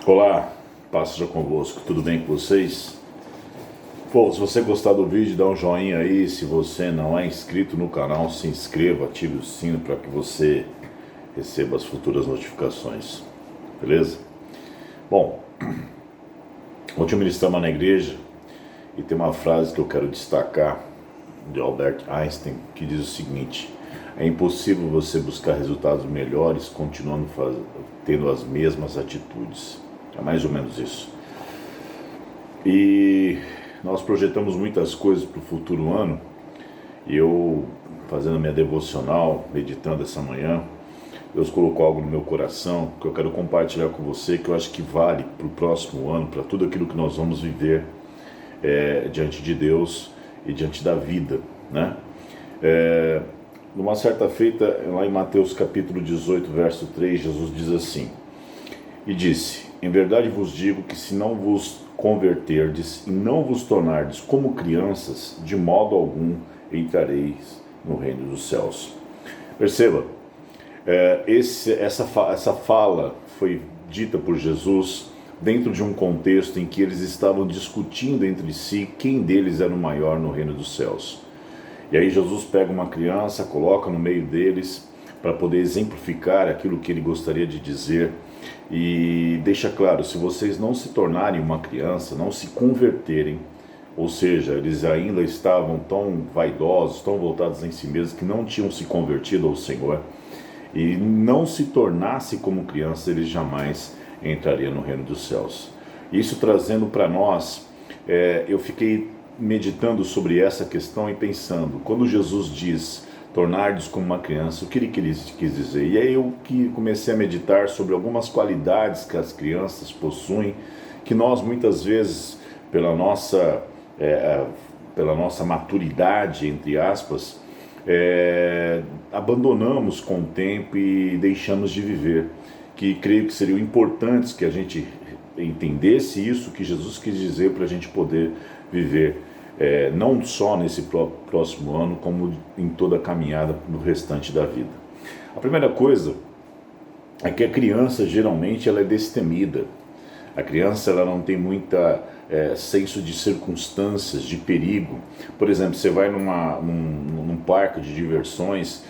Olá, paz seja convosco, tudo bem com vocês? Pô, se você gostar do vídeo, dá um joinha aí. Se você não é inscrito no canal, se inscreva, ative o sino para que você receba as futuras notificações, beleza? Bom, ontem eu ministrava na igreja e tem uma frase que eu quero destacar de Albert Einstein que diz o seguinte: é impossível você buscar resultados melhores continuando tendo as mesmas atitudes. É mais ou menos isso. E nós projetamos muitas coisas para o futuro ano. E eu, fazendo a minha devocional, meditando essa manhã, Deus colocou algo no meu coração que eu quero compartilhar com você, que eu acho que vale para o próximo ano, para tudo aquilo que nós vamos viver diante de Deus e diante da vida, né? Numa certa feita, lá em Mateus capítulo 18, verso 3, Jesus diz assim: e disse: em verdade vos digo que se não vos converterdes e não vos tornardes como crianças, de modo algum entrareis no reino dos céus. Perceba, essa fala foi dita por Jesus dentro de um contexto em que eles estavam discutindo entre si quem deles era o maior no reino dos céus. E aí Jesus pega uma criança, coloca no meio deles para poder exemplificar aquilo que ele gostaria de dizer e deixa claro: se vocês não se tornarem uma criança, não se converterem, ou seja, eles ainda estavam tão vaidosos, tão voltados em si mesmos, que não tinham se convertido ao Senhor, e não se tornasse como criança, eles jamais entrariam no reino dos céus. Isso trazendo para nós, eu fiquei meditando sobre essa questão e pensando, quando Jesus diz tornar-vos como uma criança, o que ele quis dizer? E aí eu comecei a meditar sobre algumas qualidades que as crianças possuem, que nós muitas vezes, pela nossa maturidade, entre aspas, abandonamos com o tempo e deixamos de viver, que creio que seriam importantes que a gente entendesse isso que Jesus quis dizer para a gente poder viver, não só nesse próximo ano, como em toda a caminhada no restante da vida. A primeira coisa é que a criança geralmente ela é destemida. A criança ela não tem muita senso de circunstâncias, de perigo. Por exemplo, você vai num parque de diversões,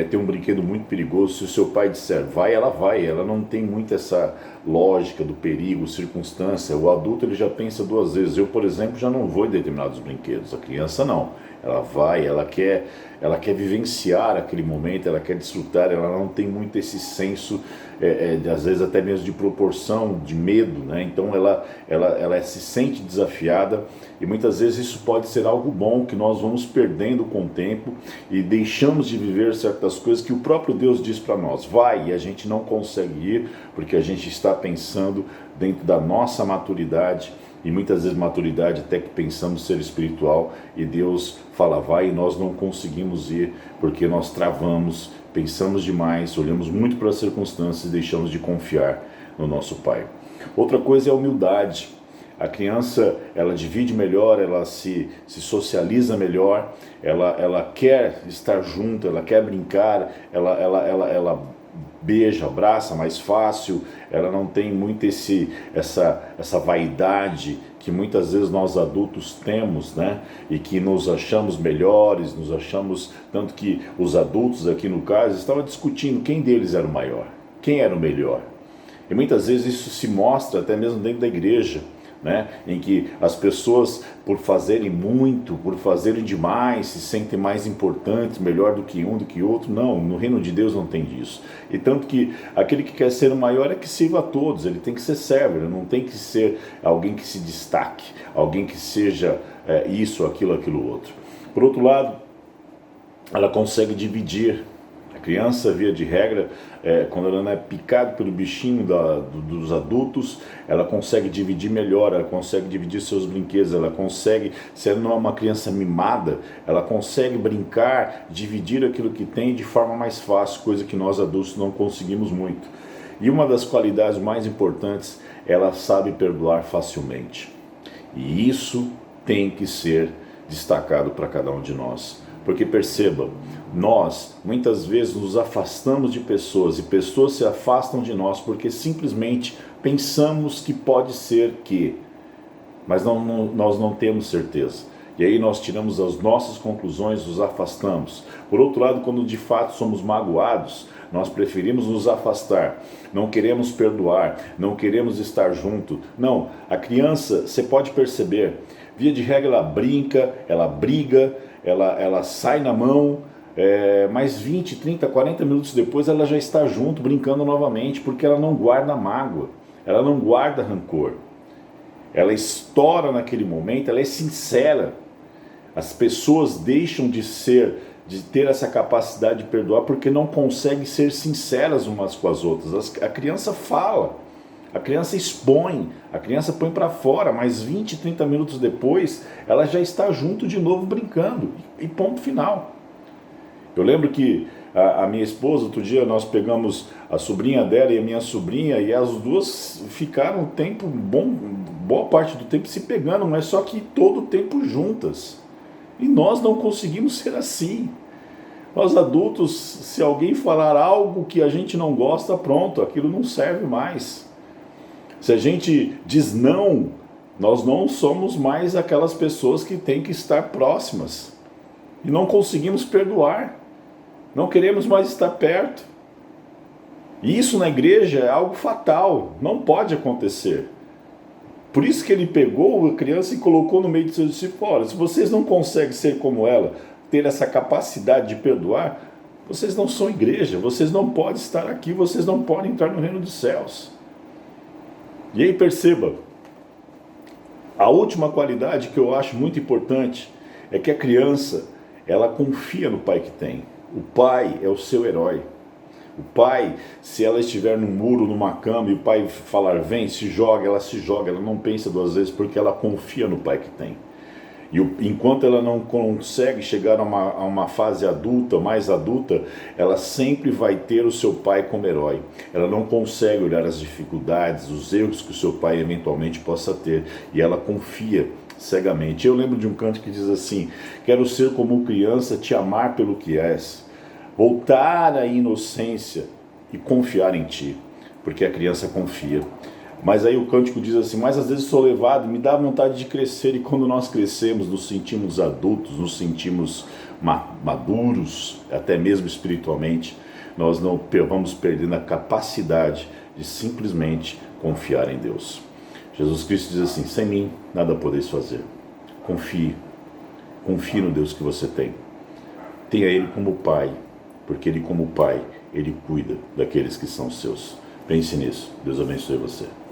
tem um brinquedo muito perigoso. Se o seu pai disser vai, ela não tem muito essa lógica do perigo, circunstância. O adulto ele já pensa duas vezes. Eu, por exemplo, já não vou em determinados brinquedos. A criança não, ela vai, ela quer vivenciar aquele momento, ela quer desfrutar, ela não tem muito esse senso, às vezes até mesmo de proporção, de medo, né? Então ela se sente desafiada, e muitas vezes isso pode ser algo bom que nós vamos perdendo com o tempo e deixamos de viver certas coisas que o próprio Deus diz para nós, vai, e a gente não consegue ir porque a gente está pensando dentro da nossa maturidade. E muitas vezes maturidade até que pensamos ser espiritual, e Deus fala vai e nós não conseguimos ir porque nós travamos, pensamos demais, olhamos muito para as circunstâncias e deixamos de confiar no nosso Pai. Outra coisa é a humildade. A criança ela divide melhor, ela se socializa melhor, ela quer estar junto, ela quer brincar, ela beija, abraça mais fácil, ela não tem muito essa vaidade que muitas vezes nós adultos temos, né? E que nos achamos melhores, nos achamos, tanto que os adultos aqui no caso estavam discutindo quem deles era o maior, quem era o melhor. E muitas vezes isso se mostra até mesmo dentro da igreja, né? Em que as pessoas, por fazerem muito, por fazerem demais, se sentem mais importantes, melhor do que um, do que outro. Não, no reino de Deus não tem disso. E tanto que aquele que quer ser o maior é que sirva a todos, ele tem que ser servo, ele não tem que ser alguém que se destaque, alguém que seja isso, aquilo, outro. Por outro lado, ela consegue dividir. A criança, via de regra, quando ela não é picada pelo bichinho dos adultos, ela consegue dividir melhor, ela consegue dividir seus brinquedos, ela consegue, se ela não é uma criança mimada, ela consegue brincar, dividir aquilo que tem de forma mais fácil, coisa que nós adultos não conseguimos muito. E uma das qualidades mais importantes, ela sabe perdoar facilmente. E isso tem que ser destacado para cada um de nós. Porque perceba, Nós, muitas vezes, nos afastamos de pessoas e pessoas se afastam de nós porque simplesmente pensamos que pode ser que, mas nós não temos certeza. E aí nós tiramos as nossas conclusões, nos afastamos. Por outro lado, quando de fato somos magoados, nós preferimos nos afastar, não queremos perdoar, não queremos estar junto. Não, a criança, você pode perceber, via de regra ela brinca, ela briga, ela sai na mão, mas 20, 30, 40 minutos depois ela já está junto, brincando novamente, porque ela não guarda mágoa, ela não guarda rancor. Ela estoura naquele momento, ela é sincera. As pessoas deixam de ter essa capacidade de perdoar porque não conseguem ser sinceras umas com as outras. A criança fala, a criança expõe, a criança põe para fora, mas 20, 30 minutos depois ela já está junto de novo brincando, e ponto final. Eu lembro que a minha esposa, outro dia nós pegamos a sobrinha dela e a minha sobrinha, e as duas ficaram boa parte do tempo se pegando, mas só que todo o tempo juntas. E nós não conseguimos ser assim. Nós adultos, se alguém falar algo que a gente não gosta, pronto, aquilo não serve mais. Se a gente diz não, nós não somos mais aquelas pessoas que têm que estar próximas. E não conseguimos perdoar. Não queremos mais estar perto. E isso na igreja é algo fatal, não pode acontecer. Por isso que ele pegou a criança e colocou no meio de seus discípulos: olha, se vocês não conseguem ser como ela, ter essa capacidade de perdoar, vocês não são igreja, vocês não podem estar aqui, vocês não podem entrar no reino dos céus. E aí perceba, a última qualidade que eu acho muito importante é que a criança, ela confia no pai que tem. O pai é o seu herói. O pai, se ela estiver num muro, numa cama, e o pai falar vem, se joga, ela não pensa duas vezes, porque ela confia no pai que tem. E enquanto ela não consegue chegar a uma fase adulta, mais adulta, ela sempre vai ter o seu pai como herói. Ela não consegue olhar as dificuldades, os erros que o seu pai eventualmente possa ter, e ela confia cegamente. Eu lembro de um canto que diz assim: quero ser como criança, te amar pelo que és, voltar à inocência e confiar em ti, porque a criança confia. Mas aí o cântico diz assim: mas às vezes sou levado, me dá vontade de crescer, e quando nós crescemos, nos sentimos adultos, nos sentimos maduros, até mesmo espiritualmente, nós não vamos perdendo a capacidade de simplesmente confiar em Deus. Jesus Cristo diz assim: sem mim nada podeis fazer. Confie no Deus que você tem. Tenha Ele como Pai, porque Ele como Pai, Ele cuida daqueles que são seus. Pense nisso. Deus abençoe você.